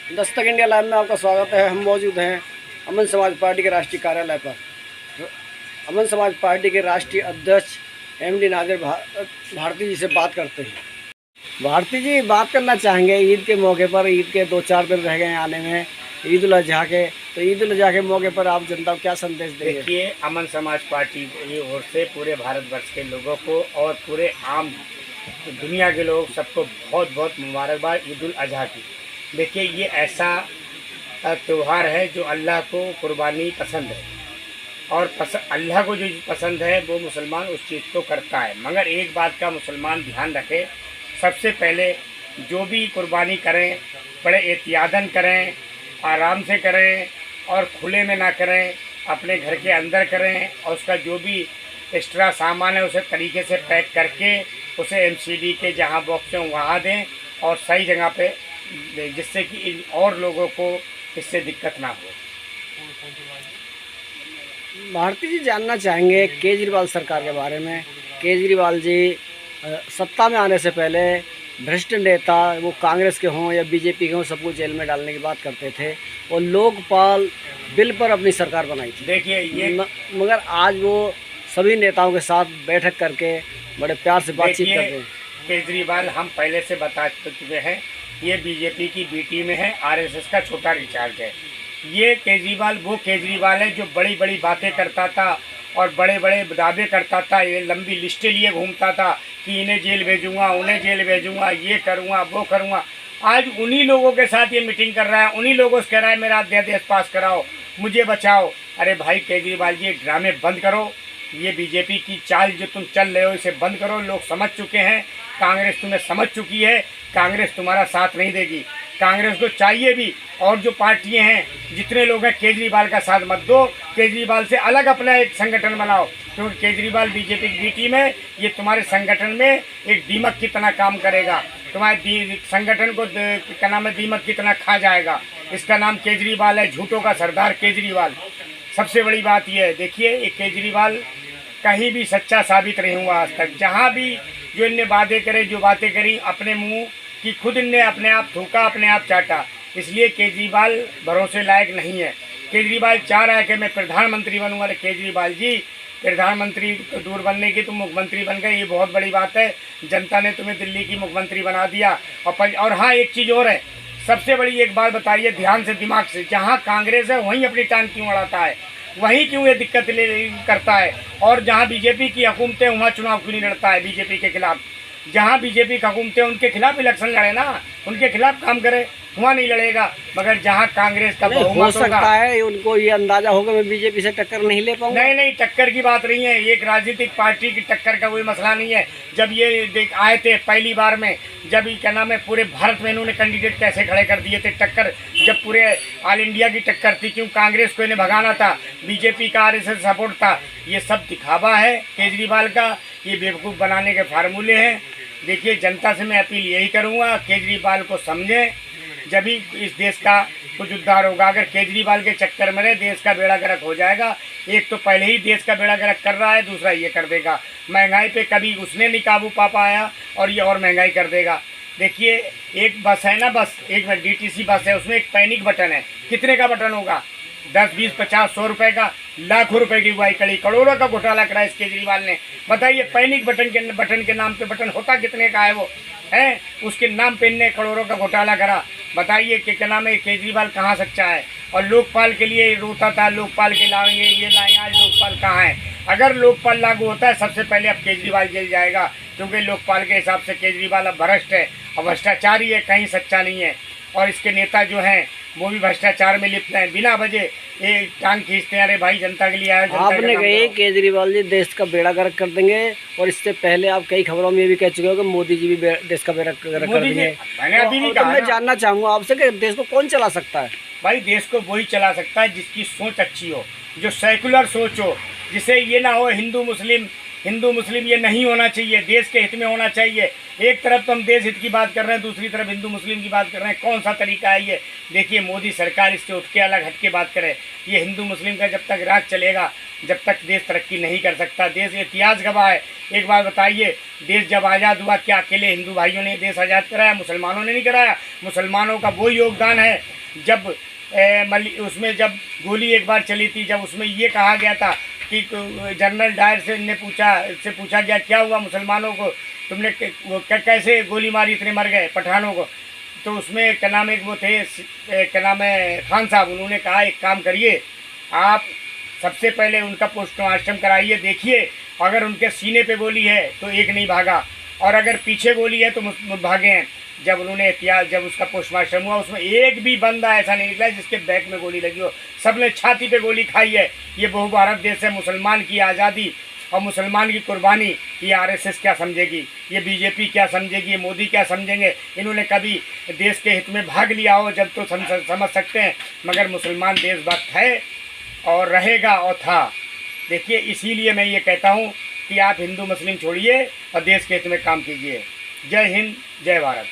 Dastak India live में आपका स्वागत है। हम मौजूद हैं अमन समाज पार्टी के राष्ट्रीय कार्यालय पर। अमन समाज पार्टी के राष्ट्रीय अध्यक्ष एमडी नादिर भारती जी से बात करते हैं। भारती जी, बात करना चाहेंगे ईद के मौके पर। ईद के 2-4 दिन रह गए हैं आने में, ईद उल अजहा के। तो ईद उल अजहा के मौके पर आप जनता को क्या संदेश देंगे? देखिए, अमन समाज पार्टी की ओर से पूरे भारतवर्ष के लोगों को और पूरे आम दुनिया के लोग सबको बहुत बहुत मुबारकबाद ईद उल अजहा की। देखिए, ये ऐसा त्यौहार है जो अल्लाह को कुर्बानी पसंद है और अल्लाह को जो पसंद है वो मुसलमान उस चीज़ को करता है। मगर एक बात का मुसलमान ध्यान रखे, सबसे पहले जो भी कुर्बानी करें बड़े एहतियातन करें, आराम से करें और खुले में ना करें, अपने घर के अंदर करें और उसका जो भी एक्स्ट्रा सामान है उसे तरीके से पैक करके उसे एमसीडी के जहाँ बॉक्स हैं वहाँ दें और सही जगह पे दें, जिससे कि और लोगों को इससे दिक्कत ना हो। भारती जी, जानना चाहेंगे केजरीवाल सरकार के बारे में। केजरीवाल जी सत्ता में आने से पहले भ्रष्ट नेता, वो कांग्रेस के हों या बीजेपी के हों, सबको जेल में डालने की बात करते थे और लोकपाल बिल पर अपनी सरकार बनाई थी। देखिए ये मगर आज वो सभी नेताओं के साथ बैठक करके बड़े प्यार से बातचीत कर रहे हैं। केजरीवाल हम पहले से बता चुके हैं, ये बीजेपी की बी टीम है, आरएसएस का छोटा रिचार्ज है। ये केजरीवाल वो केजरीवाल है जो बड़ी बड़ी बातें करता था और बड़े बड़े दावे करता था, ये लंबी लिस्टें लिए घूमता था कि इन्हें जेल भेजूंगा, उन्हें जेल भेजूंगा, ये करूंगा, वो करूंगा। आज उन्हीं लोगों के साथ ये मीटिंग कर रहा है, उन्हीं लोगों से कह रहा है मेरा अध्यादेश पास कराओ, मुझे बचाओ। अरे भाई केजरीवाल जी, ड्रामे बंद करो। ये बीजेपी की चाल जो तुम चल रहे हो इसे बंद करो। लोग समझ चुके हैं, कांग्रेस तुम्हें समझ चुकी है, कांग्रेस तुम्हारा साथ नहीं देगी। कांग्रेस को चाहिए भी, और जो पार्टियां हैं, जितने लोग हैं, केजरीवाल का साथ मत दो। केजरीवाल से अलग अपना एक संगठन बनाओ, क्योंकि केजरीवाल बीजेपी की बी टीम है। ये तुम्हारे संगठन में एक दीमक की तरह काम करेगा, तुम्हारे संगठन को क्या नाम है, दीमक की तरह खा जाएगा। इसका नाम केजरीवाल है, झूठों का सरदार केजरीवाल। सबसे बड़ी बात यह है, देखिए ये केजरीवाल कहीं भी सच्चा साबित नहीं हुआ आज तक। जहाँ भी जो इनने वादे करे, जो बातें करी, अपने मुंह की खुद इनने अपने आप थूका, अपने आप चाटा। इसलिए केजरीवाल भरोसे लायक नहीं है। केजरीवाल चाह रहा है कि मैं प्रधानमंत्री बनूंगा। अरे केजरीवाल जी, प्रधानमंत्री तो दूर बनने की, तुम मुख्यमंत्री बन गए, ये बहुत बड़ी बात है। जनता ने तुम्हें दिल्ली की मुख्यमंत्री बना दिया। और हाँ, एक चीज़ और है, सबसे बड़ी एक बात बताइए ध्यान से, दिमाग से, जहाँ कांग्रेस है वहीं अपनी टांग क्यों अड़ाता है, वहीं क्यों ये दिक्कत करता है, और जहाँ बीजेपी की हुकूमतें वहाँ चुनाव क्यों नहीं लड़ता है बीजेपी के खिलाफ। जहाँ बीजेपी की हुकूमतें उनके खिलाफ इलेक्शन लड़े ना, उनके खिलाफ काम करे, वहाँ नहीं लड़ेगा। मगर जहाँ कांग्रेस का हो सकता है उनको ये अंदाजा होगा मैं बीजेपी से टक्कर नहीं ले पाऊंगा। नहीं, टक्कर की बात नहीं है, एक राजनीतिक पार्टी की टक्कर का कोई मसला नहीं है। जब ये आए थे पहली बार में, जब क्या नाम है, पूरे भारत में इन्होंने कैंडिडेट कैसे खड़े कर दिए थे, टक्कर जब पूरे ऑल इंडिया की टक्कर थी, क्यों कांग्रेस को इन्हें भगाना था, बीजेपी का आरएसएस सपोर्ट था। ये सब दिखावा है केजरीवाल का, ये बेवकूफ़ बनाने के फार्मूले हैं। देखिए, जनता से मैं अपील यही करूँगा, केजरीवाल को समझें, जब ही इस देश का कुछ उद्धार होगा। अगर केजरीवाल के चक्कर में रहे, देश का बेड़ा गर्क हो जाएगा। एक तो पहले ही देश का बेड़ा गर्क कर रहा है, दूसरा ये कर देगा। महंगाई पे कभी उसने नहीं काबू पा पाया और ये और महंगाई कर देगा। देखिए, एक बस है ना, बस एक डीटीसी बस है, उसमें एक पैनिक बटन है। कितने का बटन होगा? 10, 20, 50, 100 रुपये का, लाखों रुपए की बुआई करी, करोड़ों का घोटाला करा इस केजरीवाल ने। बताइए, पैनिक बटन के नाम पे बटन होता कितने का है वो है, उसके नाम पे इनने करोड़ों का घोटाला करा। बताइए कि क्या नाम है, केजरीवाल कहाँ सच्चा है। और लोकपाल के लिए रोता था, लोकपाल के लाएंगे, ये लाएंगे, आज लोकपाल कहाँ है। अगर लोकपाल लागू होता है, सबसे पहले अब केजरीवाल जेल जाएगा, क्योंकि लोकपाल के हिसाब से केजरीवाल अब भ्रष्ट है और भ्रष्टाचारी है, कहीं सच्चा नहीं है। और इसके नेता जो हैं वो भी भ्रष्टाचार में लिप्त हैं, बिना वजह ये टांग खींचते हैं। अरे भाई, जनता के लिए आया। आपने कही केजरीवाल जी देश का बेड़ा गर्क कर देंगे, और इससे पहले आप कई खबरों में भी कह चुके हो कि मोदी जी भी देश का बेड़ा गर्क कर देंगे। मैंने अभी भी कहा। मैं जानना चाहूँगा आपसे कि देश को कौन चला सकता है? भाई, देश को वही चला सकता है जिसकी सोच अच्छी हो, जो सेकुलर सोच हो, जिसे ये ना हो हिंदू मुस्लिम ये नहीं होना चाहिए, देश के हित में होना चाहिए। एक तरफ तो हम देश हित की बात कर रहे हैं, दूसरी तरफ हिंदू मुस्लिम की बात कर रहे हैं। कौन सा तरीका है ये? देखिए, मोदी सरकार इससे उठ के अलग हट के बात करे। ये हिंदू मुस्लिम का जब तक राज चलेगा, जब तक देश तरक्की नहीं कर सकता। देश इतिहास गवाह है। एक बात बताइए, देश जब आज़ाद हुआ, क्या अकेले हिंदू भाइयों ने देश आज़ाद कराया? मुसलमानों ने नहीं कराया। मुसलमानों का वो योगदान है जब उसमें जब गोली एक बार चली थी, जब उसमें ये कहा गया था कि जनरल डायर से पूछा गया क्या हुआ मुसलमानों को, तुमने वो कैसे गोली मारी, इतने मर गए पठानों को, तो उसमें क्या नाम एक वो थे, क्या नाम है, खान साहब, उन्होंने कहा एक काम करिए, आप सबसे पहले उनका पोस्टमार्टम कराइए, देखिए अगर उनके सीने पे गोली है तो एक नहीं भागा, और अगर पीछे गोली है तो भागे हैं। जब उन्होंने जब उसका पोस्टमार्टम हुआ, उसमें एक भी बंदा ऐसा नहीं निकला जिसके बैक में गोली लगी हो, सब ने छाती पे गोली खाई है। ये बहु भारत देश है, मुसलमान की आज़ादी और मुसलमान की कुर्बानी ये आरएसएस क्या समझेगी, ये बीजेपी क्या समझेगी, ये मोदी क्या समझेंगे। इन्होंने कभी देश के हित में भाग लिया हो जब तो समझ सकते हैं, मगर मुसलमान देशभक्त है और रहेगा और था। देखिए, इसीलिए मैं ये कहता हूँ कि आप हिंदू मुस्लिम छोड़िए और देश के हित में काम कीजिए। जय हिंद, जय भारत।